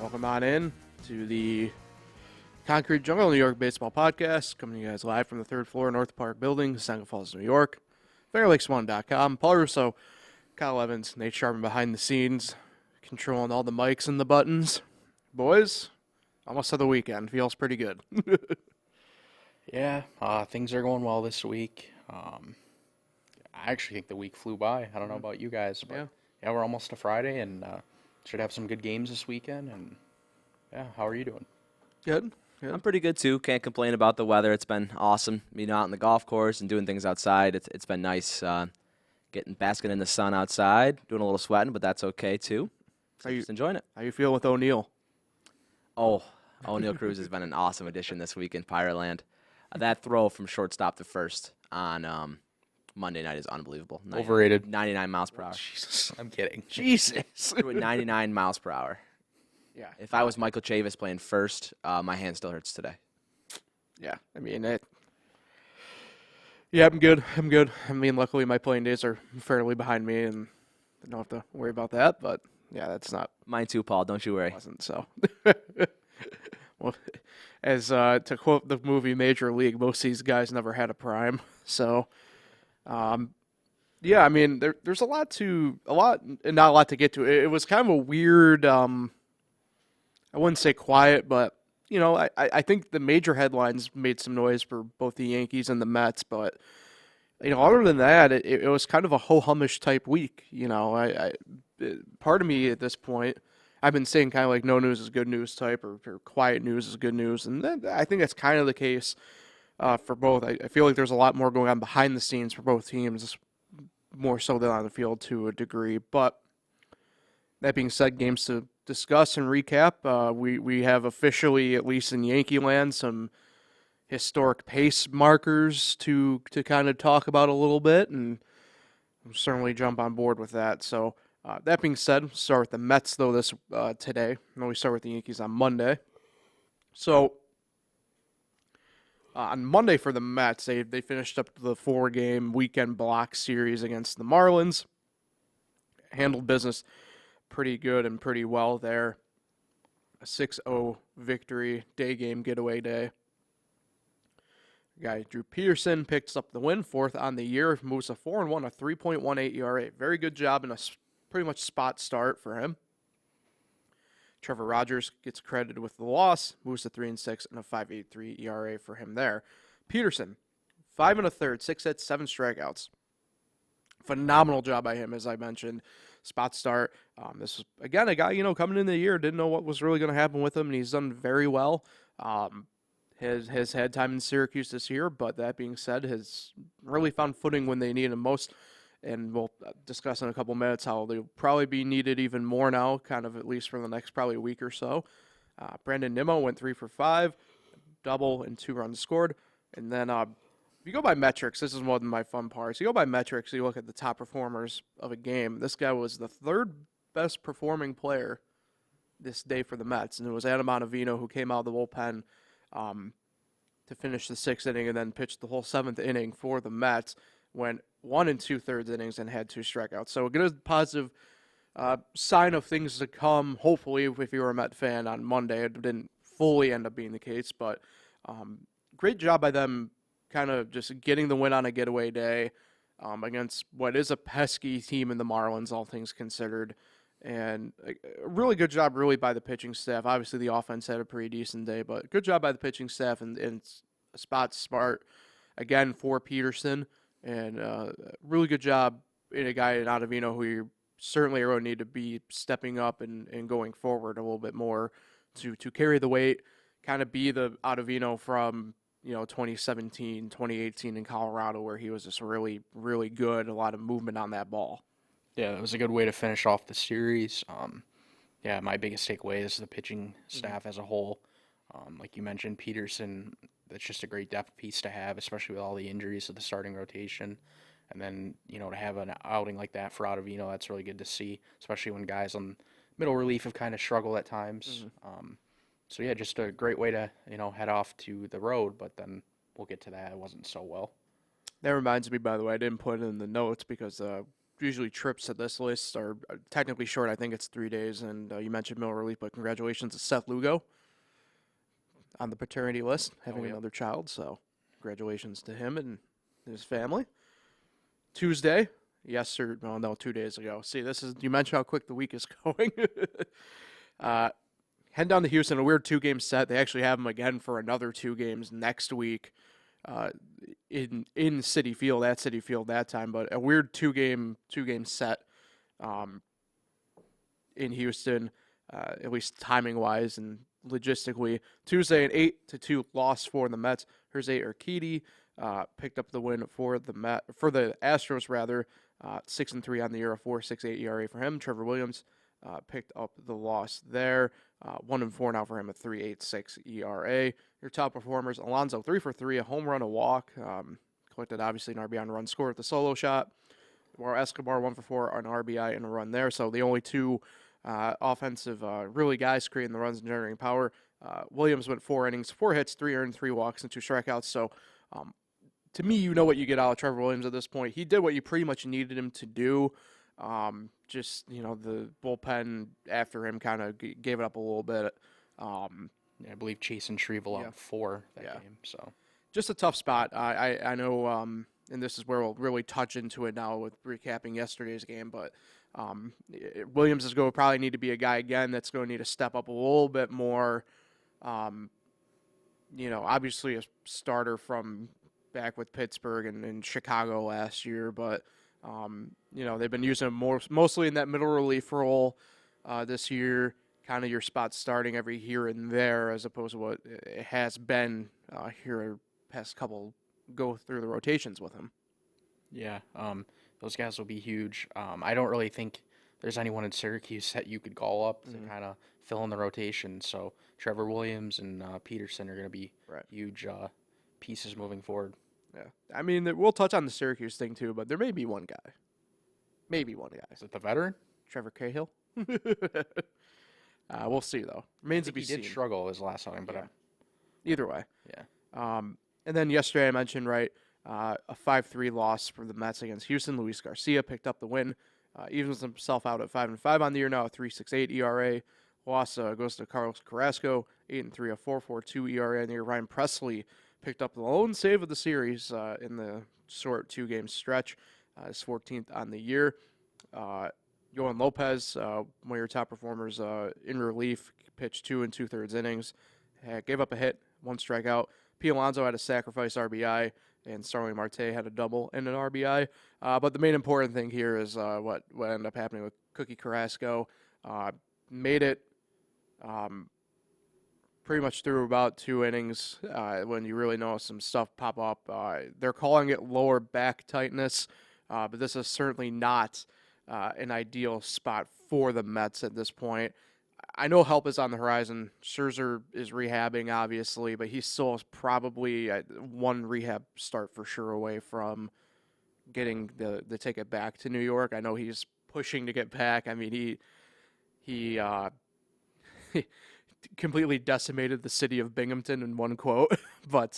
Welcome on in to the Concrete Jungle New York Baseball Podcast, coming to you guys live from the third floor North Park Building, Seneca Falls, New York. FairLakes1.com. Paul Russo, Kyle Evans, Nate Sharpen behind the scenes, controlling all the mics and the buttons. Boys, almost to the weekend. Feels pretty good. Yeah, things are going well this week. I actually think the week flew by. I don't know about you guys, but yeah, we're almost to Friday and should have some good games this weekend. And yeah, how are you doing? Good. I'm pretty good too. Can't complain about the weather. It's been awesome being out on the golf course and doing things outside. It's been nice basking in the sun outside, doing a little sweating, but that's okay too. So just enjoying it. How you feel with O'Neill? Oh, O'Neill Cruz has been an awesome addition this week in Pyroland. That throw from shortstop to first on Monday night is unbelievable. Overrated. 99 miles per hour. Jesus, I'm kidding. Jesus. Threw it 99 miles per hour. Yeah. If I was Michael Chavis playing first, my hand still hurts today. Yeah, I mean it. Yeah, I'm good. I mean, luckily my playing days are fairly behind me, and I don't have to worry about that. But yeah, that's not Mine too, Paul. Don't you worry. pleasant. So, well, as to quote the movie Major League, most of these guys never had a prime. So, yeah, I mean, there's a lot and not a lot to get to. It was kind of a weird. I wouldn't say quiet, but you know, I think the major headlines made some noise for both the Yankees and the Mets, but you know, other than that, it was kind of a ho-humish type week. You know, part of me at this point, I've been saying kind of like no news is good news type, or quiet news is good news, and I think that's kind of the case for both. I feel like there's a lot more going on behind the scenes for both teams, more so than on the field to a degree. But that being said, games to discuss and recap. We have officially, at least in Yankee land, some historic pace markers to kind of talk about a little bit, and I'll certainly jump on board with that. So that being said, we'll start with the Mets though today. And we start with the Yankees on Monday. So on Monday for the Mets, they finished up the 4-game weekend block series against the Marlins. Handled business pretty good and pretty well there. A 6-0 victory, day game getaway day. Guy Drew Peterson picks up the win, fourth on the year, moves a 4-1, a 3.18 ERA. Very good job and a pretty much spot start for him. Trevor Rogers gets credited with the loss, moves to 3-6 and a 5.83 ERA for him there. Peterson, 5 1/3, 6 hits, 7 strikeouts. Phenomenal job by him, as I mentioned. Spot start. This was, again, a guy, you know, coming in the year, didn't know what was really going to happen with him, and he's done very well. Has had time in Syracuse this year, but that being said, has really found footing when they need him most. And we'll discuss in a couple minutes how they'll probably be needed even more now, kind of at least for the next probably week or so. Brandon Nimmo went 3 for 5, double and 2 runs scored. And then if you go by metrics, this is one of my fun parts. You go by metrics, you look at the top performers of a game. This guy was the third best performing player this day for the Mets, and it was Adam Ottavino who came out of the bullpen to finish the 6th inning and then pitched the whole 7th inning for the Mets. Went 1 2/3 innings and had 2 strikeouts. So a good positive sign of things to come, hopefully, if you were a Met fan on Monday. It didn't fully end up being the case, but great job by them kind of just getting the win on a getaway day against what is a pesky team in the Marlins, all things considered. And a really good job really by the pitching staff. Obviously, the offense had a pretty decent day, but good job by the pitching staff and spot smart, again, for Peterson. And really good job in a guy in Ottavino who you certainly are going to need to be stepping up and going forward a little bit more to carry the weight, kind of be the Ottavino from 2017, 2018 in Colorado, where he was just really, really good, a lot of movement on that ball. Yeah, that was a good way to finish off the series. Yeah, my biggest takeaway is the pitching staff as a whole. Like you mentioned, Peterson, that's just a great depth piece to have, especially with all the injuries to the starting rotation. And then, to have an outing like that for Ottavino, that's really good to see, especially when guys on middle relief have kind of struggled at times. So, yeah, just a great way to, head off to the road, but then we'll get to that. It wasn't so well. That reminds me, by the way, I didn't put it in the notes because usually trips to this list are technically short. I think it's 3 days, and you mentioned Miller relief, but congratulations to Seth Lugo on the paternity list, having another child. So congratulations to him and his family. Tuesday, yesterday, well, no, 2 days ago. See, you mentioned how quick the week is going. Head down to Houston, a weird 2-game set. They actually have them again for another 2 games next week in Citi Field, at Citi Field that time. But a weird 2-game set in Houston, at least timing-wise and logistically. Tuesday, an 8-2 loss for the Mets. Jose Urquidy picked up the win for the Astros, rather. 6-3 on the year, a 4.68 ERA for him. Trevor Williams picked up the loss there. 1-4 now for him, a 3.86 ERA. Your top performers: Alonso 3 for 3, a home run, a walk. Collected obviously an RBI and a run scored with the solo shot. While Escobar 1 for 4, an RBI and a run there. So the only 2 offensive really guys creating the runs and generating power. Williams went 4 innings, 4 hits, 3 earned, 3 walks, and 2 strikeouts. So to me, you know what you get out of Trevor Williams at this point. He did what you pretty much needed him to do. Just, the bullpen after him kind of gave it up a little bit. I believe Chase and Shrivel up 4 that game. So just a tough spot. I know, and this is where we'll really touch into it now with recapping yesterday's game, but Williams is going to probably need to be a guy again that's going to need to step up a little bit more. Obviously a starter from back with Pittsburgh and Chicago last year, but they've been using him mostly in that middle relief role this year, kind of your spot starting every here and there, as opposed to what it has been here past couple go through the rotations with him. Yeah, those guys will be huge. I don't really think there's anyone in Syracuse that you could call up to kind of fill in the rotation. So Trevor Williams and Peterson are going to be huge pieces moving forward. Yeah, I mean, we'll touch on the Syracuse thing too, but there may be one guy. Maybe one guy. Is it the veteran? Trevor Cahill? We'll see, though. Remains to be seen. He did struggle his last outing, but either way. Yeah. And then yesterday I mentioned, a 5-3 loss for the Mets against Houston. Luis Garcia picked up the win. Evens himself out at 5-5 on the year now, a 3.68 ERA. Loss goes to Carlos Carrasco, 8-3, a 4.42 ERA on the year. Ryan Presley picked up the lone save of the series in the short 2-game stretch. His 14th on the year. Yohan Lopez, one of your top performers in relief, pitched 2 2/3 innings. Gave up a hit, 1 strikeout. P. Alonso had a sacrifice RBI, and Starling Marte had a double and an RBI. But the main important thing here is what ended up happening with Cookie Carrasco. Made it pretty much through about 2 innings when you really notice some stuff pop up. They're calling it lower back tightness, but this is certainly not an ideal spot for the Mets at this point. I know help is on the horizon. Scherzer is rehabbing, obviously, but he still is probably 1 rehab start for sure away from getting the ticket back to New York. I know he's pushing to get back. I mean, he completely decimated the city of Binghamton in one quote, but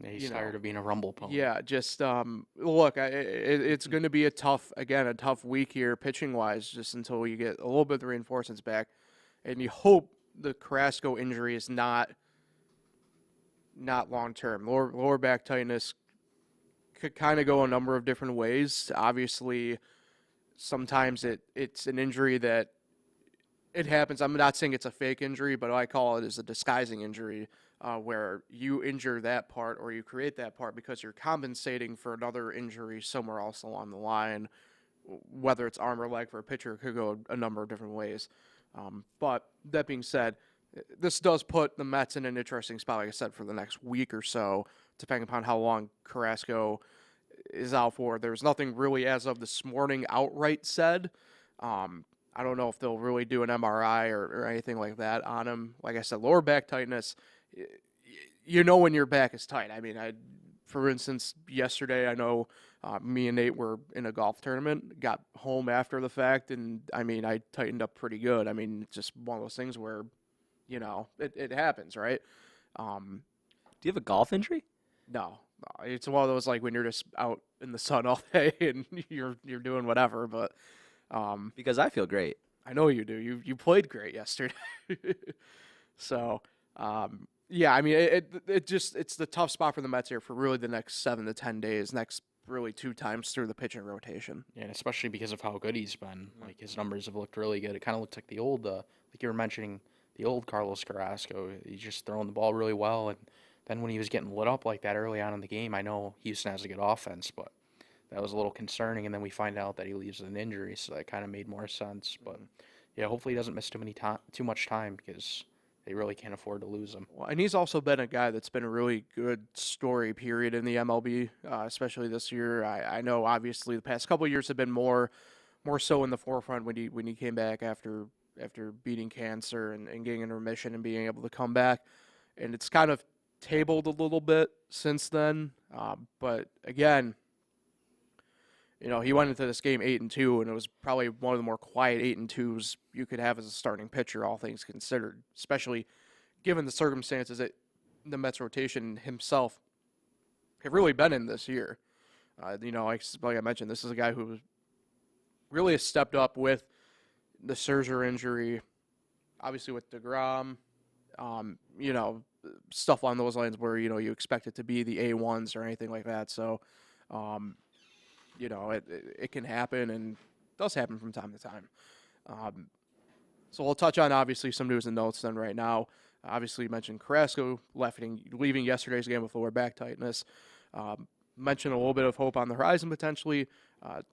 he's tired of being a rumble pony. Yeah, just look, it's going to be a tough week here pitching wise, just until you get a little bit of the reinforcements back, and you hope the Carrasco injury is not long term. Lower back tightness could kind of go a number of different ways. Obviously, sometimes it's an injury that it happens. I'm not saying it's a fake injury, but I call it as a disguising injury, where you injure that part or you create that part because you're compensating for another injury somewhere else along the line. Whether it's arm or leg for a pitcher, it could go a number of different ways. But that being said, this does put the Mets in an interesting spot, like I said, for the next week or so, depending upon how long Carrasco is out for. There's nothing really as of this morning outright said. I don't know if they'll really do an MRI or anything like that on him. Like I said, lower back tightness, you know when your back is tight. I mean, for instance, yesterday, I know me and Nate were in a golf tournament, got home after the fact, and, I mean, I tightened up pretty good. I mean, it's just one of those things where, it happens, right? Do you have a golf injury? No. It's one of those like when you're just out in the sun all day and you're doing whatever. But Because I feel great. I know you do. You played great yesterday. So yeah, I mean it's the tough spot for the Mets here for really the next 7 to 10 days. Next really 2 times through the pitching rotation. Yeah, and especially because of how good he's been. Like his numbers have looked really good. It kind of looks like the old, like you were mentioning, the old Carlos Carrasco. He's just throwing the ball really well. And then when he was getting lit up like that early on in the game, I know Houston has a good offense, but that was a little concerning. And then we find out that he leaves with an injury, so that kind of made more sense. But yeah, hopefully he doesn't miss too much time because they really can't afford to lose him. Well, and he's also been a guy that's been a really good story period in the MLB, especially this year. I know obviously the past couple of years have been more so in the forefront when he came back after beating cancer and getting in remission and being able to come back, and it's kind of tabled a little bit since then. But again, he went into this game 8-2, and it was probably one of the more quiet 8-2s you could have as a starting pitcher, all things considered, especially given the circumstances that the Mets rotation himself have really been in this year. Like I mentioned, this is a guy who really has stepped up with the Scherzer injury, obviously with DeGrom, stuff along those lines where, you expect it to be the A1s or anything like that. So, it can happen and does happen from time to time. So we'll touch on, obviously, some news and notes then right now. Obviously, you mentioned Carrasco leaving yesterday's game with lower back tightness. Mentioned a little bit of hope on the horizon potentially.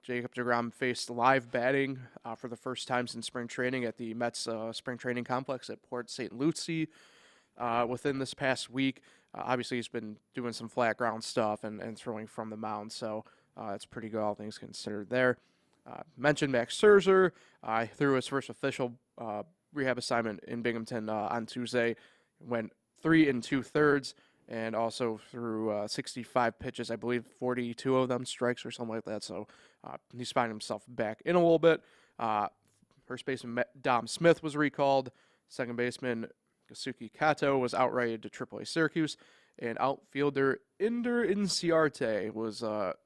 Jacob deGrom faced live batting for the first time since spring training at the Mets spring training complex at Port St. Lucie within this past week. Obviously, he's been doing some flat ground stuff and throwing from the mound, so that's pretty good, all things considered there. Mentioned Max Scherzer. Threw his first official rehab assignment in Binghamton on Tuesday. Went 3 2/3 and also threw 65 pitches, I believe 42 of them strikes or something like that. So he's finding himself back in a little bit. First baseman Dom Smith was recalled. Second baseman Kasuki Kato was outrighted to AAA Syracuse. And outfielder Ender Inciarte was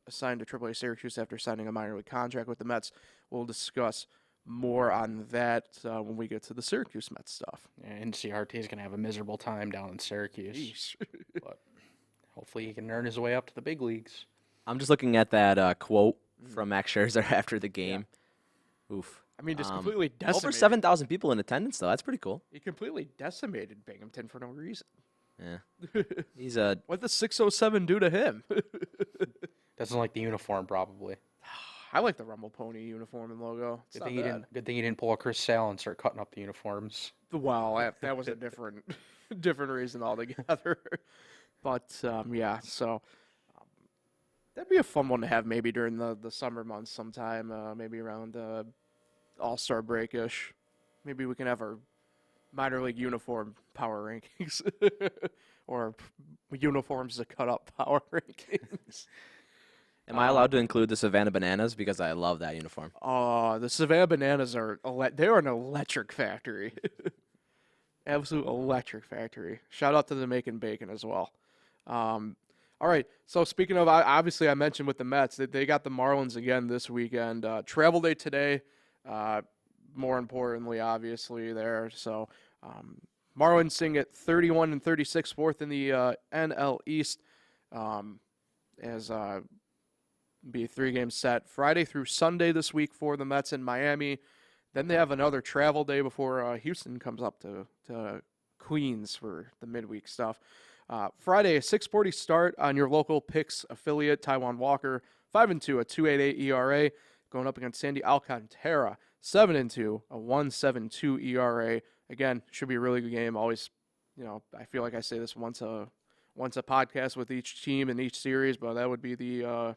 assigned to AAA Syracuse after signing a minor league contract with the Mets. We'll discuss more on that when we get to the Syracuse Mets stuff. Yeah, Inciarte is going to have a miserable time down in Syracuse. But hopefully he can earn his way up to the big leagues. I'm just looking at that quote from Max Scherzer after the game. Yeah. Oof. I mean, just completely decimated. Over 7,000 people in attendance, though. That's pretty cool. He completely decimated Binghamton for no reason. Yeah. He's What did 607 do to him? Doesn't like the uniform, probably. I like the Rumble Pony uniform and logo. Good thing he didn't pull a Chris Sale and start cutting up the uniforms. Well, that was a different reason altogether. But yeah, so that'd be a fun one to have maybe during the summer months sometime, maybe around All-Star break-ish. Maybe we can have our minor league uniform power rankings or uniforms to cut up power rankings. Am I allowed to include the Savannah Bananas because I love that uniform? The Savannah Bananas they're an electric factory. Absolute electric factory. Shout out to the Making Bacon as well. All right, so speaking of, obviously I mentioned with the Mets that they got the Marlins again this weekend. Travel day today. More importantly, obviously, there. So, Marlins sitting at 31-36, fourth in the NL East, as be a 3-game set Friday through Sunday this week for the Mets in Miami. Then they have another travel day before Houston comes up to Queens for the midweek stuff. Friday, a 6:40 start on your local Picks affiliate, Taijuan Walker, 5-2, a 2.88 ERA, going up against Sandy Alcantara, 7-2, a 1.72 ERA. Again, should be a really good game. Always, I feel like I say this once a podcast with each team in each series, but that would be the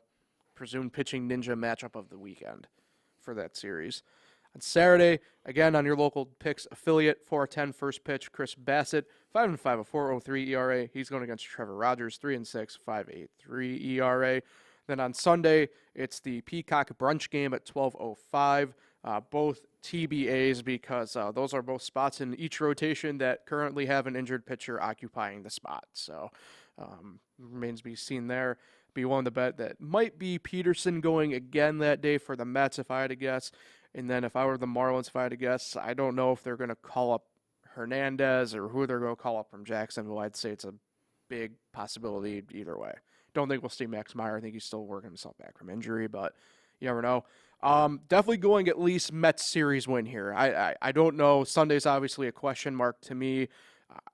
presumed pitching ninja matchup of the weekend for that series. On Saturday, again on your local Picks affiliate, 4:10 first pitch, Chris Bassett, 5-5, a 4.03 ERA. He's going against Trevor Rogers, 3-6, 5.83 ERA. Then on Sunday, it's the Peacock brunch game at 12:05. Both TBAs because those are both spots in each rotation that currently have an injured pitcher occupying the spot. So remains to be seen there. Be willing to bet that might be Peterson going again that day for the Mets, if I had to guess. And then if I were the Marlins, if I had to guess, I don't know if they're going to call up Hernandez or who they're going to call up from Jacksonville. I'd say it's a big possibility either way. Don't think we'll see Max Meyer. I think he's still working himself back from injury, but you never know. Definitely going at least Mets series win here. I don't know. Sunday's obviously a question mark to me.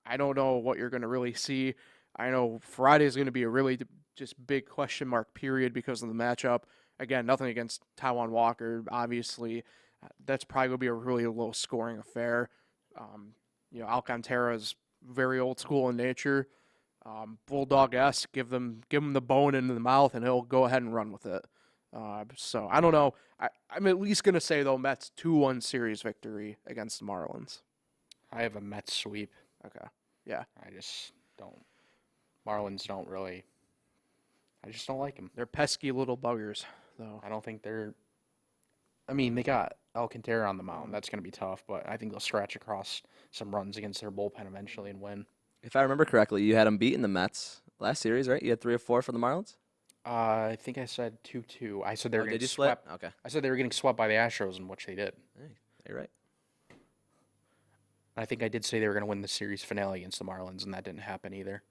I don't know what you're going to really see. I know Friday's going to be a really just big question mark period because of the matchup. Again, nothing against Taijuan Walker, obviously. That's probably going to be a really low scoring affair. Alcantara's very old school in nature. Bulldog-esque, give him the bone in the mouth, and he'll go ahead and run with it. So I don't know. I'm at least going to say, though, Mets 2-1 series victory against the Marlins. I have a Mets sweep. Okay. Yeah. I just don't. Marlins don't really. I just don't like them. They're pesky little buggers, though. I don't think they're. I mean, they got Alcantara on the mound. That's going to be tough, but I think they'll scratch across some runs against their bullpen eventually and win. If I remember correctly, you had them beating the Mets last series, right? You had 3 or 4 for the Marlins? I think I said 2-2. I said they were Did getting you split? swept. Okay. I said they were getting swept by the Astros, in which they did. Hey, you're right. I think I did say they were going to win the series finale against the Marlins, and that didn't happen either.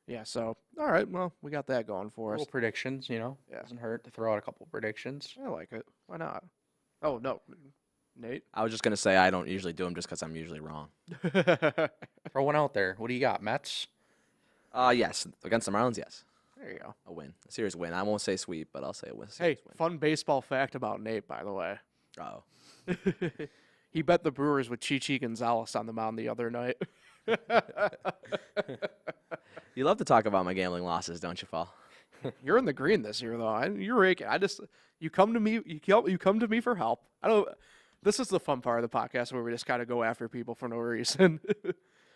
Yeah, so, all right, well, we got that going for us. Little predictions, Yeah. Doesn't hurt to throw out a couple predictions. I like it. Why not? Oh, no. Nate? I was just going to say I don't usually do them just because I'm usually wrong. Throw one out there. What do you got, Mets? Yes. Against the Marlins, yes. There you go. A win. A series win. I won't say sweep, but I'll say a win. Hey, fun baseball fact about Nate, by the way. Oh. He bet the Brewers with Chichi Gonzalez on the mound the other night. You love to talk about my gambling losses, don't you, Paul? You're in the green this year, though. You're raking. You come to me. You come to me for help. This is the fun part of the podcast where we just kind of go after people for no reason.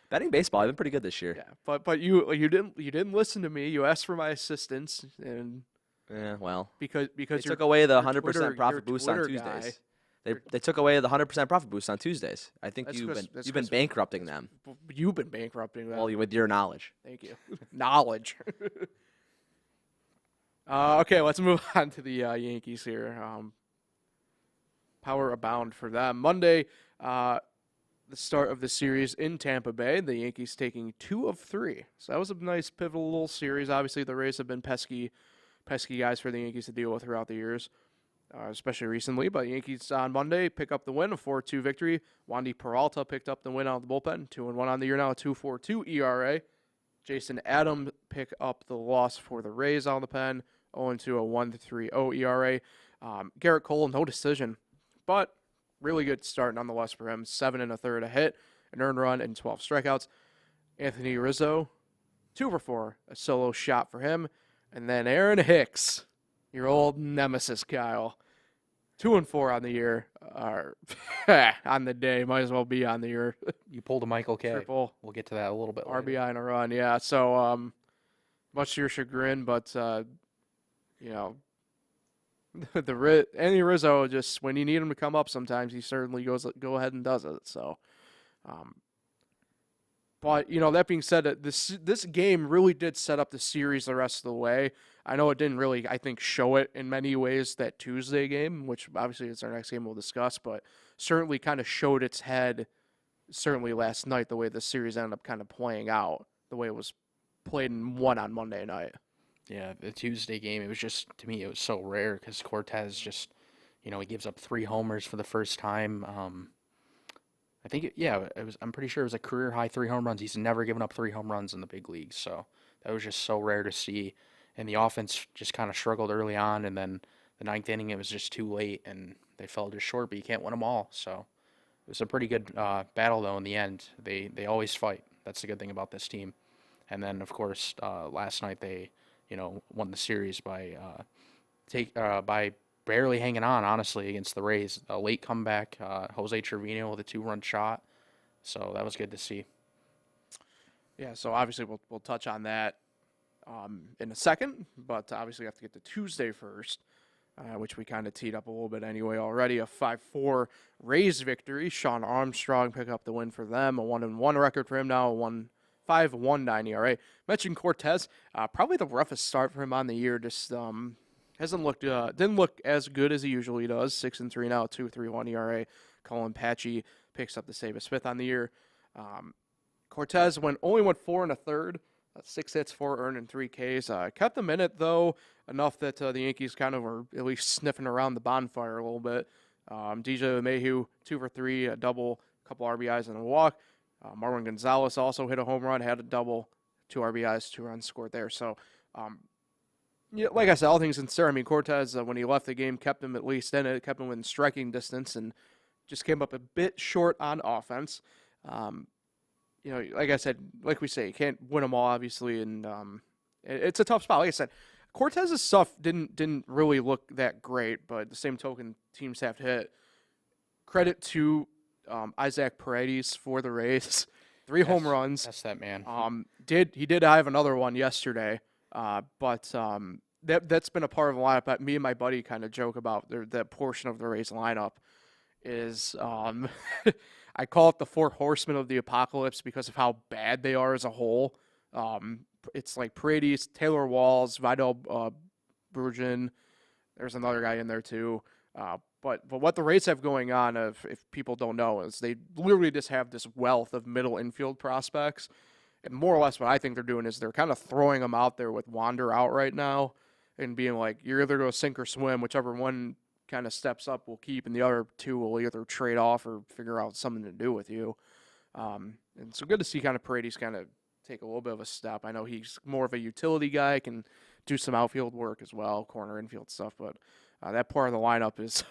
Betting baseball, I've been pretty good this year. Yeah, but you didn't listen to me. You asked for my assistance, and Yeah, well, because they you're took away the your 100% Twitter- profit your boost on Twitter Tuesdays. guy. They took away the 100% profit boost on Tuesdays. I think That's you've 'cause- been that's you've been 'cause- bankrupting them. You've been bankrupting them. Well, with your knowledge. Thank you. Knowledge. Okay, let's move on to the Yankees here. Power abound for them. Monday, the start of the series in Tampa Bay. The Yankees taking 2 of 3. So that was a nice pivotal little series. Obviously, the Rays have been pesky guys for the Yankees to deal with throughout the years, especially recently. But Yankees on Monday pick up the win, a 4-2 victory. Wandy Peralta picked up the win out of the bullpen, 2-1 on the year now, a 2.42 ERA. Jason Adams pick up the loss for the Rays out of the pen, 0-2, a 1.30 ERA. Garrett Cole, no decision, but really good start nonetheless for him. 7 1/3 a hit, an earned run, and 12 strikeouts. Anthony Rizzo, 2 for 4, a solo shot for him. And then Aaron Hicks, your old nemesis, Kyle, 2 and 4 on the year, on the day. Might as well be on the year. You pulled a Michael K. Triple We'll get to that a little bit later. RBI in a run, yeah. So, much to your chagrin, but Anthony Rizzo, just when you need him to come up, sometimes he certainly go ahead and does it. So, but that being said, this game really did set up the series the rest of the way. I know it didn't really, I think, show it in many ways, that Tuesday game, which obviously is our next game we'll discuss, but certainly kind of showed its head, certainly last night, the way the series ended up kind of playing out, the way it was played and won on Monday night. Yeah, the Tuesday game, it was just, to me, it was so rare because Cortez just, he gives up 3 homers for the first time. I think, I'm pretty sure it was a career high 3 home runs. He's never given up 3 home runs in the big leagues, so that was just so rare to see. And the offense just kind of struggled early on, and then the 9th inning, it was just too late, and they fell just short, but you can't win them all. So it was a pretty good battle, though, in the end. They always fight. That's the good thing about this team. And then, of course, last night they, won the series by barely hanging on, honestly, against the Rays. A late comeback, Jose Trevino with a 2-run shot. So that was good to see. Yeah, so obviously we'll touch on that in a second, but obviously we have to get to Tuesday first, which we kind of teed up a little bit anyway already. A 5-4 Rays victory. Sean Armstrong picked up the win for them. A 1-1 record for him now. A 5.19 ERA. Mentioned Cortez, probably the roughest start for him on the year. Just didn't look as good as he usually does. 6-3 now, 2.31 ERA. Colin Patchy picks up the save of Smith on the year. Cortez only went 4 1/3, 6 hits, 4 earned, and 3 Ks. Kept them in it though enough that the Yankees kind of were at least sniffing around the bonfire a little bit. DJ Mayhew 2 for 3, a double, couple RBIs and a walk. Marwin Gonzalez also hit a home run, had a double, 2 RBIs, 2 runs scored there. So, yeah, like I said, all things considered, I mean, Cortez, when he left the game, kept him at least in it, kept him within striking distance, and just came up a bit short on offense. Like I said, like we say, you can't win them all, obviously, and it's a tough spot. Like I said, Cortez's stuff didn't really look that great, but at the same token, teams have to hit. Credit to Isaac Paredes for the Rays. 3 home runs. That's that man. He did have another one yesterday, but that's been a part of the lineup. Me and my buddy kind of joke about that portion of the Rays lineup is I call it the 4 horsemen of the apocalypse because of how bad they are as a whole. It's like Paredes, Taylor Walls, Vidal Bruggen. There's another guy in there too. But what the Rays have going on, if people don't know, is they literally just have this wealth of middle infield prospects. And more or less what I think they're doing is they're kind of throwing them out there with Wander out right now and being like, you're either going to sink or swim. Whichever one kind of steps up will keep, and the other 2 will either trade off or figure out something to do with you. And so good to see kind of Paredes kind of take a little bit of a step. I know he's more of a utility guy, can do some outfield work as well, corner infield stuff, but that part of the lineup has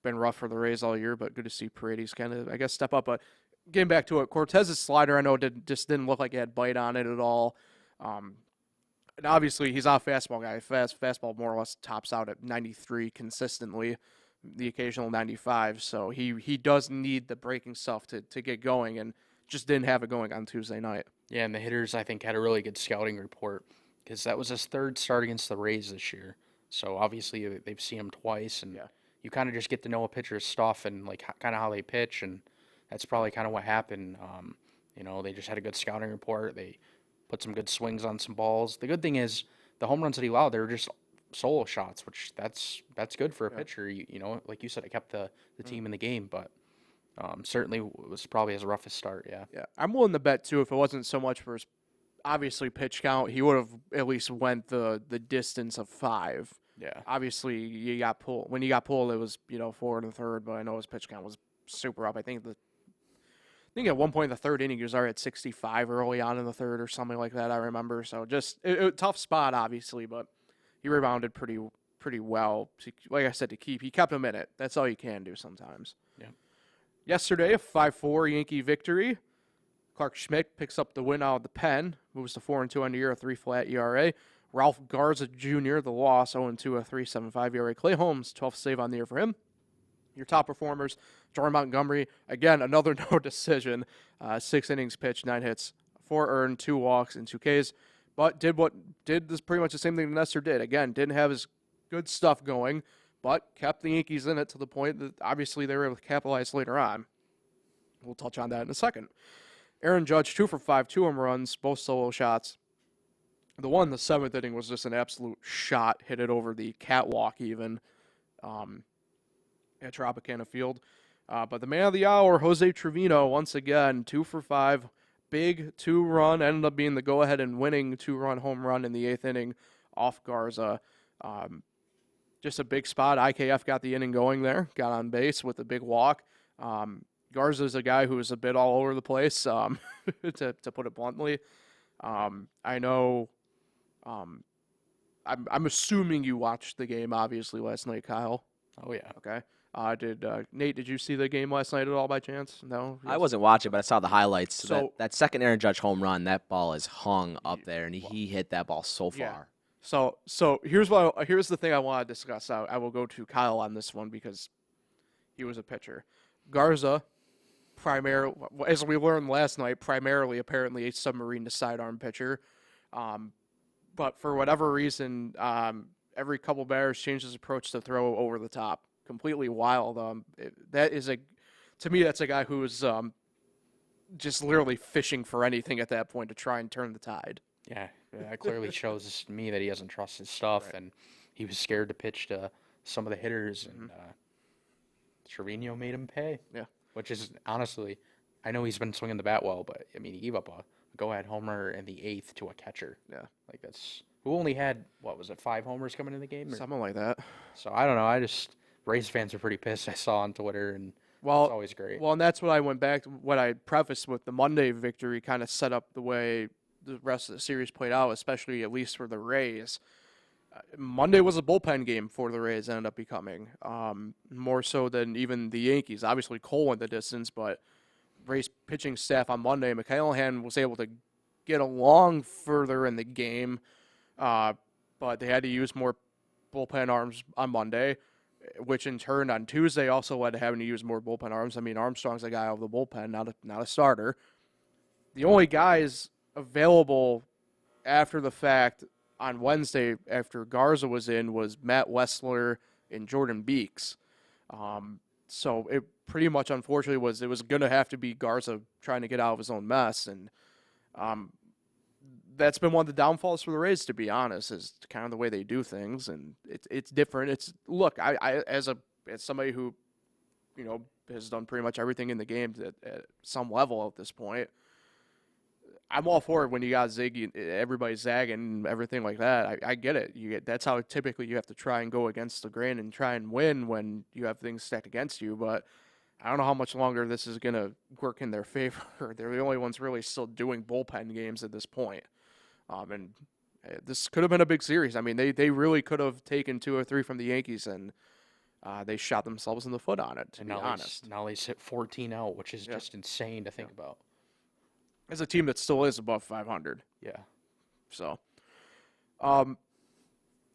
been rough for the Rays all year, but good to see Paredes kind of, I guess, step up. But getting back to it, Cortez's slider, I know, just didn't look like it had bite on it at all. And obviously, he's not a fastball guy. Fastball more or less tops out at 93 consistently, the occasional 95. So he does need the breaking stuff to get going, and just didn't have it going on Tuesday night. Yeah, and the hitters, I think, had a really good scouting report because that was his 3rd start against the Rays this year. So obviously they've seen him twice, and you kind of just get to know a pitcher's stuff and like kind of how they pitch, and that's probably kind of what happened. They just had a good scouting report. They put some good swings on some balls. The good thing is the home runs that he allowed, they were just solo shots, which that's good for a pitcher. Like you said, it kept the team in the game, but certainly was probably his roughest start. Yeah. I'm willing to bet too, if it wasn't so much for his obviously pitch count, he would have at least went the distance of 5. Yeah. Obviously, you got pulled. When he got pulled, it was 4 1/3, but I know his pitch count was super up. I think at one point in the 3rd inning, he was already at 65 early on in the 3rd or something like that. I remember. So just a tough spot, obviously, but he rebounded pretty well. Like I said, he kept him in it. That's all you can do sometimes. Yeah. Yesterday, a 5-4 Yankee victory. Clark Schmidt picks up the win out of the pen, moves to 4-2 on the year, a 3 flat ERA. Ralph Garza Jr., the loss, 0-2, a 3.75 ERA. Clay Holmes, 12th save on the year for him. Your top performers, Jordan Montgomery, again, another no decision. 6 innings pitched, 9 hits, 4 earned, 2 walks, and 2 Ks. But did this pretty much the same thing Nestor did. Again, didn't have his good stuff going, but kept the Yankees in it to the point that obviously they were able to capitalize later on. We'll touch on that in a second. Aaron Judge, 2 for 5, 2 home runs, both solo shots. The one in the 7th inning was just an absolute shot, hit it over the catwalk even at Tropicana Field. But the man of the hour, Jose Trevino, once again, 2 for 5, big 2-run, ended up being the go-ahead and winning 2-run home run in the 8th inning off Garza. Just a big spot. IKF got the inning going there, got on base with a big walk. Garza's a guy who is a bit all over the place, to put it bluntly. I know. I'm assuming you watched the game, obviously, last night, Kyle. Oh yeah. Okay. Nate? Did you see the game last night at all by chance? No. I wasn't watching, but I saw the highlights. So that second Aaron Judge home run, that ball is hung up there, and he hit that ball so far. So here's the thing I want to discuss. I will go to Kyle on this one because he was a pitcher. Garza, as we learned last night, primarily apparently a submarine to sidearm pitcher. But for whatever reason, every couple batters changed his approach to throw over the top. Completely wild. To me, that's a guy who is just literally fishing for anything at that point to try and turn the tide. Yeah, that clearly shows to me that he doesn't trust his stuff, Right. and he was scared to pitch to some of the hitters, Mm-hmm. and Trevino made him pay. Yeah. Which is honestly, I know he's been swinging the bat well, but I mean, he gave up a go-ahead homer in the 8th to a catcher. Yeah. Like that's who only had what was it, 5 homers coming in the game? Something like that. So I don't know. Rays fans are pretty pissed. I saw on Twitter, and Well, it's always great. Well, and that's what I went back to. What I prefaced with the Monday victory kind of set up the way the rest of the series played out, especially at least for the Rays. Monday was a bullpen game for the Rays, ended up becoming more so than even the Yankees. Obviously, Cole went the distance, but Rays pitching staff on Monday, McCallaghan was able to get along further in the game, but they had to use more bullpen arms on Monday, which in turn on Tuesday also led to having to use more bullpen arms. I mean, Armstrong's a guy out of the bullpen, not a starter. The only guys available after the fact on Wednesday after Garza was in was Matt Wessler and Jordan Beeks. So it pretty much unfortunately was going to have to be Garza trying to get out of his own mess, and that's been one of the downfalls for the Rays, to be honest, is kind of the way they do things, and it's different. Look, I as somebody who has done pretty much everything in the game at some level at this point, I'm all for it when you got Ziggy, everybody's zagging and everything like that. I get it. That's how typically you have to try and go against the grain and try and win when you have things stacked against you. But I don't know how much longer this is going to work in their favor. They're the only ones really still doing bullpen games at this point. And this could have been a big series. I mean, they really could have taken 2 or 3 from the Yankees, and they shot themselves in the foot on it, to be honest. Now they sit 14 out, which is just insane to think about. As a team that still is above 500. Yeah. So,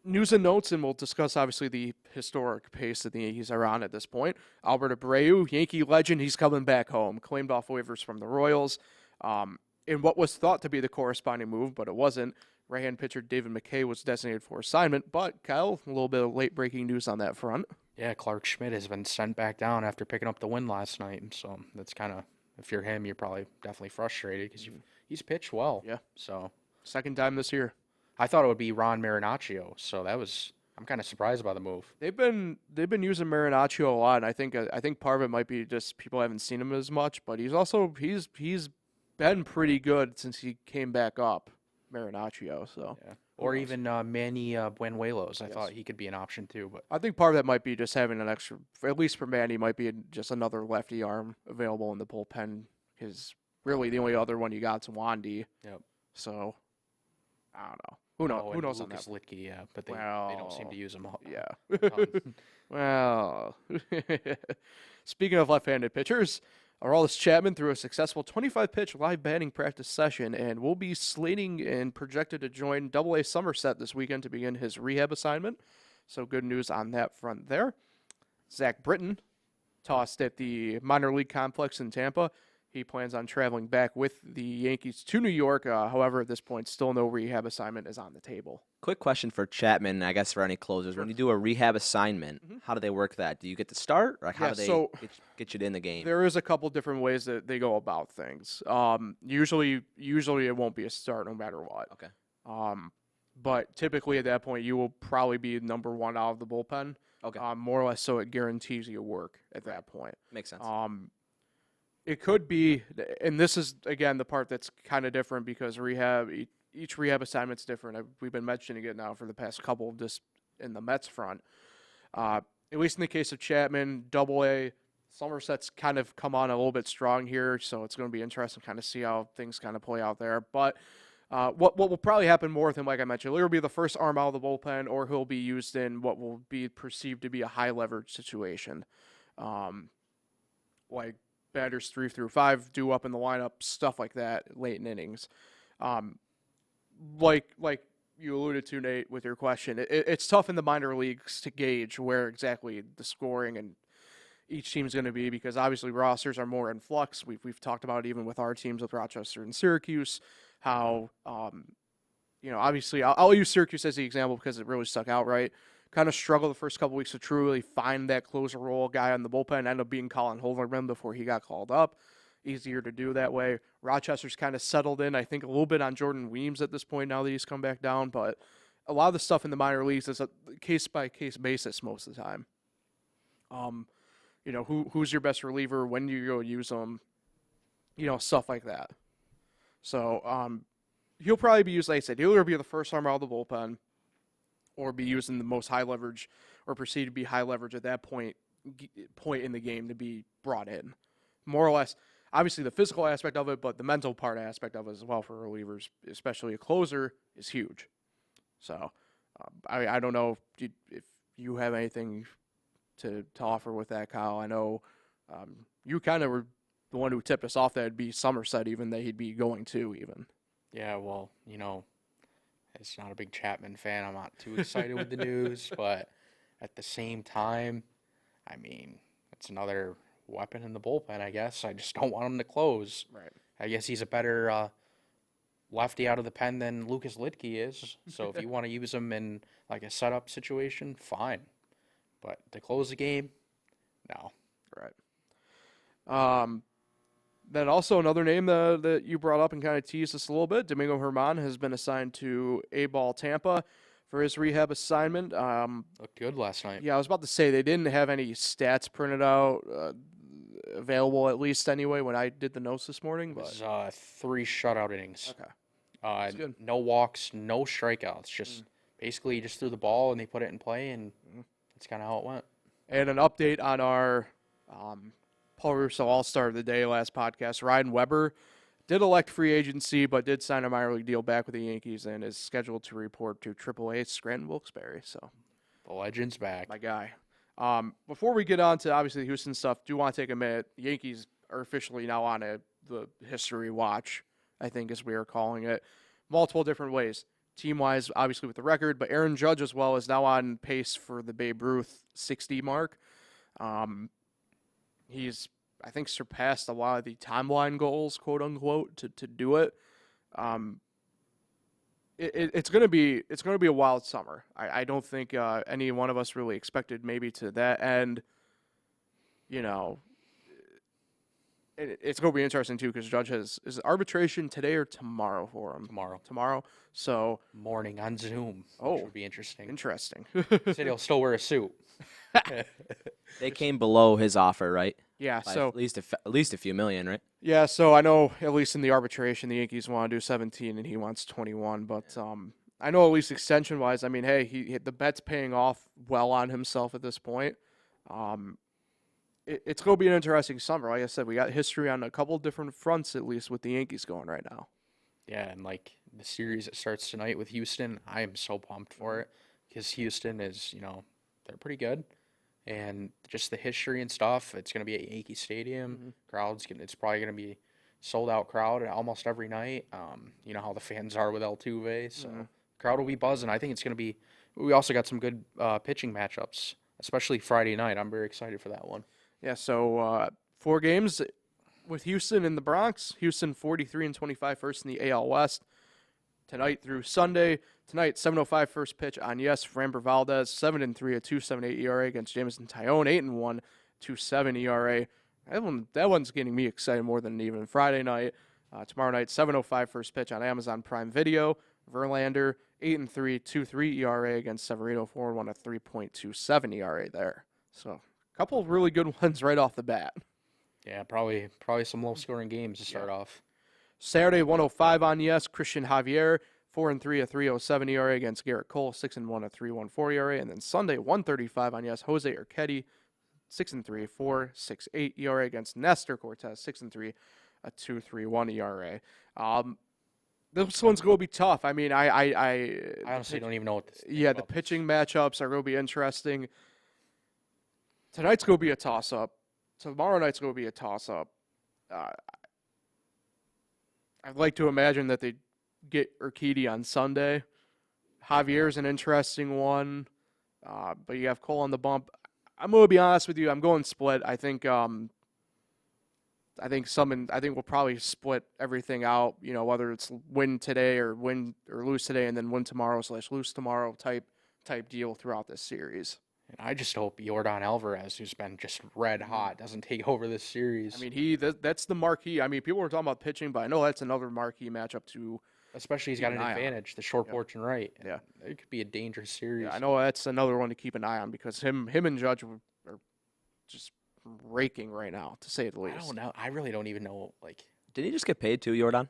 news and notes, and we'll discuss, obviously, the historic pace that the Yankees are on at this point. Albert Abreu, Yankee legend, he's coming back home. Claimed off waivers from the Royals. In what was thought to be the corresponding move, but it wasn't. Right-hand pitcher David McKay was designated for assignment. But, Kyle, a little bit of late-breaking news on that front. Yeah, Clark Schmidt has been sent back down after picking up the win last night. And so that's kind of, if you're him, you're probably definitely frustrated because he's pitched well. Yeah. So Second time this year. I thought it would be Ron Marinaccio. So I'm kind of surprised by the move. They've been using Marinaccio a lot, and I think part of it might be just people haven't seen him as much, but he's been pretty good since he came back up, Marinaccio. So Yeah. Or even Manny Buenuelos. I thought he could be an option too. But I think part of that might be just having an extra, at least for Manny, might be just another lefty arm available in the bullpen. Because really the only other one you got is Wandy. Yep. So I don't know. Who knows? Who knows on that? Lucas Litke, yeah, but they don't seem to use him. Yeah. Well, speaking of left-handed pitchers, Aroldis Chapman threw a successful 25-pitch live batting practice session and will be slating and projected to join Double-A Somerset this weekend to begin his rehab assignment. So good news on that front there. Zach Britton tossed at the minor league complex in Tampa. He plans on traveling back with the Yankees to New York. However, at this point, still no rehab assignment is on the table. Quick question for Chapman, I guess for any closers. When you do a rehab assignment, how do they work that? Do you get to start? Or how do they get you in the game? There is a couple different ways that they go about things. Usually it won't be a start no matter what. Okay. But typically at that point, you will probably be number 1 out of the bullpen. Okay. More or less, so it guarantees you work at that point. Makes sense. It could be, and this is, again, the part that's kind of different because each rehab assignment's different. We've been mentioning it now for the past couple, just in the Mets front. At least in the case of Chapman, Double-A, Somerset's kind of come on a little bit strong here, so it's going to be interesting to kind of see how things kind of play out there. But what will probably happen more with him, like I mentioned, he'll either be the first arm out of the bullpen or he'll be used in what will be perceived to be a high-leverage situation. Like batters 3 through 5 due up in the lineup, stuff like that, late in innings. Like you alluded to, Nate, with your question, it's tough in the minor leagues to gauge where exactly the scoring and each team's going to be because obviously rosters are more in flux. We've talked about it even with our teams with Rochester and Syracuse, how obviously I'll use Syracuse as the example because it really stuck out, right? Kind of struggled the first couple weeks to truly find that closer role guy on the bullpen. Ended up being Colin Holderman before he got called up. easier to do that way. Rochester's kind of settled in, I think, a little bit on Jordan Weems at this point now that he's come back down, but a lot of the stuff in the minor leagues is a case-by-case basis most of the time. Who's your best reliever? When do you go use them? Stuff like that. So he'll probably be used, like I said, he'll either be the first arm out of the bullpen or be used in the most high leverage or perceived to be high leverage at that point in the game to be brought in. More or less, obviously the physical aspect of it, but the mental part aspect of it as well for relievers, especially a closer, is huge. So I don't know if you have anything to offer with that, Kyle. I know you kind of were the one who tipped us off that it'd be Somerset even that he'd be going to even. Yeah, well, it's not a big Chapman fan. I'm not too excited with the news, but at the same time, I mean, it's another weapon in the bullpen, I guess. I just don't want him to close. Right. I guess he's a better lefty out of the pen than Lucas Lidke is. So if you want to use him in like a setup situation, fine. But to close the game, no. Right. Then also another name that you brought up and kind of teased us a little bit, Domingo Germán has been assigned to A-Ball Tampa for his rehab assignment. Looked good last night. Yeah, I was about to say they didn't have any stats printed out, available at least anyway when I did the notes this morning. It But was 3 shutout innings. okay. That's good. No walks, no strikeouts. Just basically just threw the ball and they put it in play, and that's kind of how it went. And an update on our Paul Russo All-Star of the Day last podcast. Ryan Weber did elect free agency, but did sign a minor league deal back with the Yankees and is scheduled to report to AAA Scranton Wilkes-Barre. So, the legend's back. my guy. Before we get on to obviously the Houston stuff, do want to take a minute. The Yankees are officially now on the history watch, I think, as we are calling it, multiple different ways. Team-wise, obviously with the record, but Aaron Judge as well is now on pace for the Babe Ruth 60 mark. He's, I think, surpassed a lot of the timeline goals, quote unquote, to do it. It's gonna be a wild summer. I don't think any one of us really expected maybe to that end. It's gonna be interesting too because Judge is arbitration today or tomorrow for him. Tomorrow. So Morning on Zoom. Oh, which would be interesting. Interesting. Said he'll still wear a suit. They came below his offer, right? Yeah. By So at least a few million, right? yeah. So I know at least in the arbitration, the Yankees want to do 17 and he wants 21. But I know at least extension wise, I mean, hey, the bet's paying off well on himself at this point. It's going to be an interesting summer. Like I said, we got history on a couple different fronts at least with the Yankees going right now. Yeah, and like the series that starts tonight with Houston, I am so pumped for it because Houston is, they're pretty good. And just the history and stuff, it's going to be at Yankee Stadium. It's probably going to be sold out crowd almost every night. You know how the fans are with Altuve, so crowd will be buzzing. I think it's going to be. We also got some good pitching matchups, especially Friday night. I'm very excited for that one. Yeah. So 4 games with Houston in the Bronx. Houston 43-25 first in the AL West tonight through Sunday. Tonight, 7:05 first pitch on Framber Valdez, 7-3, a 2.78 ERA against Jameson Tyone, 8-1, 2.7 ERA. That one's getting me excited more than even Friday night. Tomorrow night, 7:05 first pitch on Amazon Prime Video. Verlander, 8-3, 2.3 ERA against Severino, 4-1, a 3.27 ERA there. So, a couple of really good ones right off the bat. Yeah, probably some low-scoring games to start off. Saturday, 1:05 on Christian Javier, 4-3, a 3.07 ERA against Garrett Cole, 6-1, a 3.14 ERA. And then Sunday, 1:35 on Jose Urquidy, 6-3, 4.68 ERA against Nestor Cortez, 6-3, a 2.31 ERA. This one's going to be tough. I mean, I honestly don't even know what to think the about pitching matchups are going to be interesting. Tonight's going to be a toss-up. Tomorrow night's going to be a toss-up. I'd like to imagine that they get Urquidy on Sunday. Javier's an interesting one, but you have Cole on the bump. I'm going to be honest with you. I'm going split. I think we'll probably split everything out. Whether it's win today or win or lose today, and then win tomorrow / lose tomorrow type deal throughout this series. And I just hope Yordan Alvarez, who's been just red hot, doesn't take over this series. I mean, that's the marquee. I mean, people were talking about pitching, but I know that's another marquee matchup to especially he's keep got an an eye on. advantage, the short porch and right. Yeah. It could be a dangerous series. Yeah, I know that's another one to keep an eye on because him and Judge are just raking right now, to say the least. I don't know. I really don't even know. Like, Did he just get paid too, Jordan?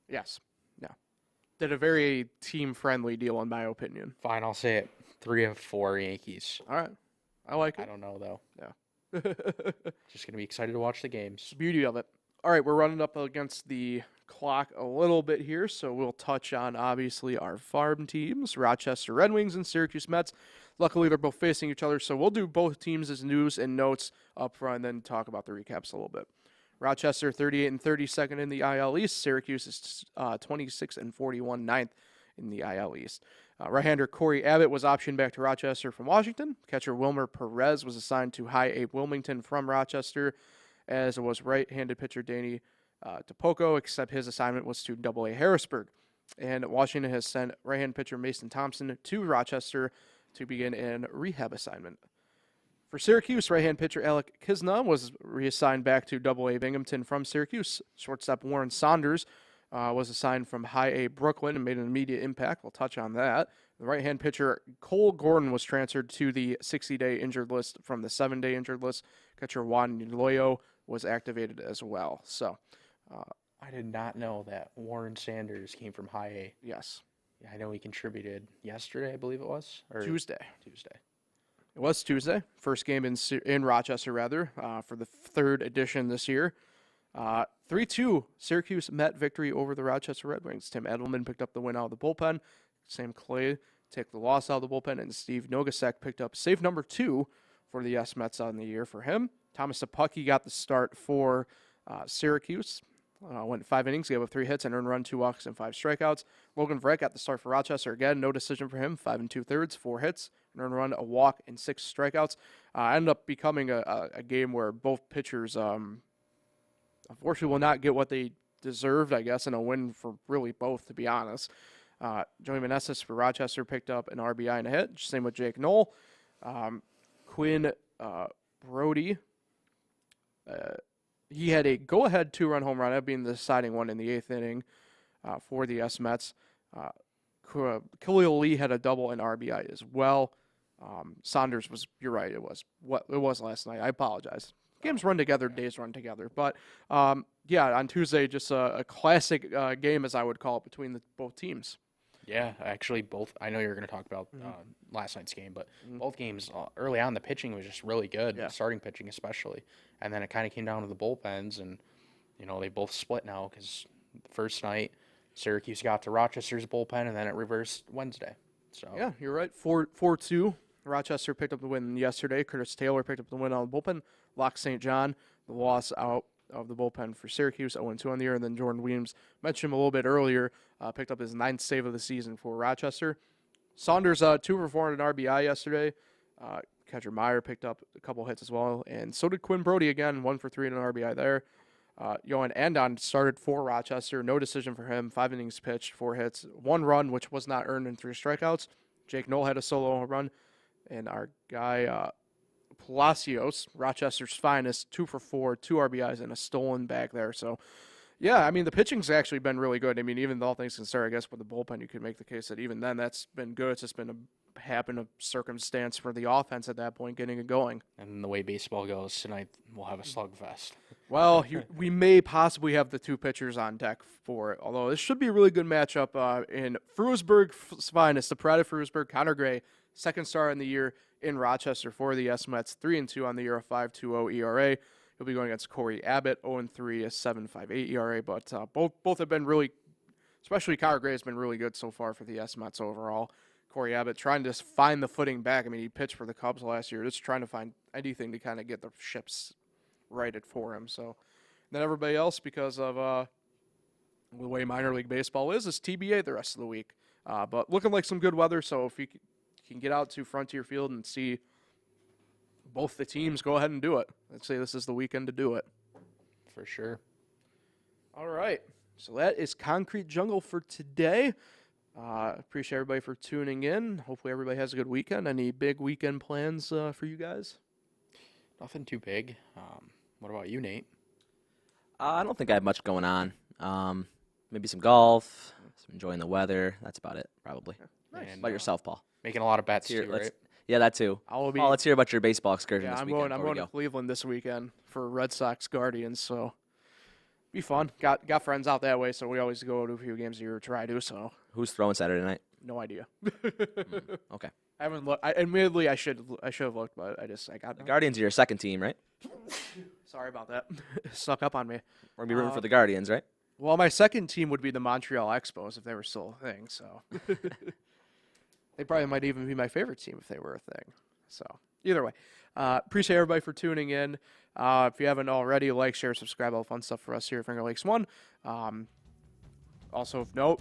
Yes. Yeah. Did a very team-friendly deal, in my opinion. fine, I'll say it. 3 of 4 Yankees. All right. I like I it. don't know though. Yeah. Just gonna be excited to watch the games. The beauty of it. All right, we're running up against the clock a little bit here, so we'll touch on, obviously, our farm teams, Rochester Red Wings and Syracuse Mets. Luckily, they're both facing each other, so we'll do both teams as news and notes up front and then talk about the recaps a little bit. Rochester 38 and 32nd in the IL East. Syracuse is 26 and 41 ninth in the IL East. Right-hander Corey Abbott was optioned back to Rochester from Washington. Catcher Wilmer Perez was assigned to High A Wilmington from Rochester, as was right-handed pitcher Danny Topoco, except his assignment was to Double A Harrisburg. And Washington has sent right-hand pitcher Mason Thompson to Rochester to begin a rehab assignment. For Syracuse, right-hand pitcher Alec Kisna was reassigned back to Double A Binghamton from Syracuse. Shortstop Warren Saunders was assigned from High A Brooklyn and made an immediate impact. We'll touch on that. The right-hand pitcher Cole Gordon was transferred to the 60-day injured list from the 7-day injured list. Catcher Juan Loyo was activated as well. So, I did not know that Warren Sanders came from High A. yes, Yeah, I know he contributed yesterday, I believe it was, or Tuesday. Tuesday. It was Tuesday. First game in Rochester, rather, for the third edition this year. 3-2 Syracuse Met victory over the Rochester Red Wings. Tim Edelman picked up the win out of the bullpen. Sam Clay took the loss out of the bullpen, and Steve Nogasek picked up save number 2 for the Mets on the year for him. Thomas Sapucki got the start for Syracuse. Went 5 innings, gave up 3 hits, and earned run, 2 walks, and 5 strikeouts. Logan Vrett got the start for Rochester again. No decision for him. 5 2/3, 4 hits, an earned run, a walk, and 6 strikeouts. Ended up becoming a game where both pitchers, unfortunately, will not get what they deserved, I guess, and a win for really both, to be honest. Joey Meneses for Rochester picked up an RBI and a hit. Same with Jake Knoll. Quinn Brody, he had a go-ahead 2-run home run, that being the deciding one in the 8th inning for the Mets. Khalil Lee had a double and RBI as well. Saunders was, you're right, it was last night. I apologize. Games run together, days run together. But, yeah, on Tuesday, just a classic game, as I would call it, between both teams. Yeah, actually, both. I know you're going to talk about last night's game, but both games early on, the pitching was just really good. Yeah. Starting pitching, especially, and then it kind of came down to the bullpens, and they both split now because the first night Syracuse got to Rochester's bullpen, and then it reversed Wednesday. So Yeah, you're right. 4-2. Rochester picked up the win yesterday. Curtis Taylor picked up the win on the bullpen. Locke St. John, the loss out of the bullpen for Syracuse, 0-2 on the year. And then Jordan Williams, mentioned him a little bit earlier, picked up his 9th save of the season for Rochester. Saunders, 2 for 4 on an RBI yesterday. Catcher Meyer picked up a couple hits as well. And so did Quinn Brody again, 1 for 3 on an RBI there. Johan Andon started for Rochester. No decision for him. 5 innings pitched, 4 hits, 1 run, which was not earned, and 3 strikeouts. Jake Knoll had a solo home run. And our guy, Palacios, Rochester's finest, 2 for 4, 2 RBIs, and a stolen bag there. So, yeah, I mean, the pitching's actually been really good. I mean, even though all things considered, I guess with the bullpen, you could make the case that even then that's been good. It's just been a happen of circumstance for the offense at that point getting it going. and the way baseball goes tonight, we'll have a slugfest. Well, we may possibly have the 2 pitchers on deck for it, although this should be a really good matchup in Frewsburg's finest, the pride of Frewsburg, Connor Gray, 2nd star in the year in Rochester for the Mets, 3-2 on the year, a 5.20 ERA. He'll be going against Corey Abbott, 0-3, a 7.58 ERA. But both have been really, especially Connor Gray has been really good so far for the Mets overall. Corey Abbott trying to find the footing back. I mean, he pitched for the Cubs last year, just trying to find anything to kind of get the ships righted for him. So then everybody else, because of the way minor league baseball is TBA the rest of the week. But looking like some good weather, so if you can get out to Frontier Field and see both the teams, go ahead and do it. I'd say this is the weekend to do it. For sure. All right. So that is Concrete Jungle for today. Appreciate everybody for tuning in. Hopefully everybody has a good weekend. Any big weekend plans for you guys? Nothing too big. What about you, Nate? I don't think I have much going on. Maybe some golf, some enjoying the weather. That's about it, probably. Nice. And, About yourself, Paul. Making a lot of bets Here, too, let's- right? Yeah, that too. I'll be. Paul, let's hear about your baseball excursion Yeah, this I'm weekend. going before we to go. Cleveland this weekend for Red Sox Guardians, so be fun. Got friends out that way, so we always go to a few games a year. Try to. So Who's throwing Saturday night? no idea. Okay. I haven't looked. Admittedly, I should have looked, but I got. The Guardians are your second team, right? Sorry about that. Snuck up on me. We're going to be rooting for the Guardians, right? Well, my second team would be the Montreal Expos if they were still a thing. So they probably might even be my favorite team if they were a thing. So either way, appreciate everybody for tuning in. If you haven't already, like, share, subscribe, all the fun stuff for us here at Finger Lakes One. Also, of note,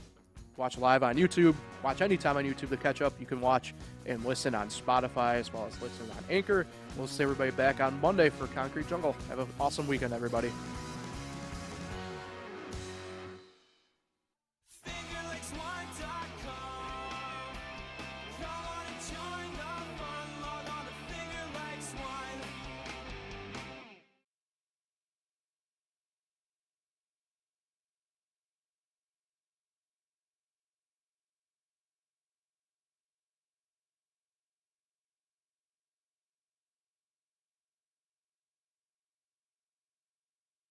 watch live on YouTube. Watch anytime on YouTube to catch up. You can watch and listen on Spotify as well as listen on Anchor. We'll see everybody back on Monday for Concrete Jungle. Have an awesome weekend, everybody.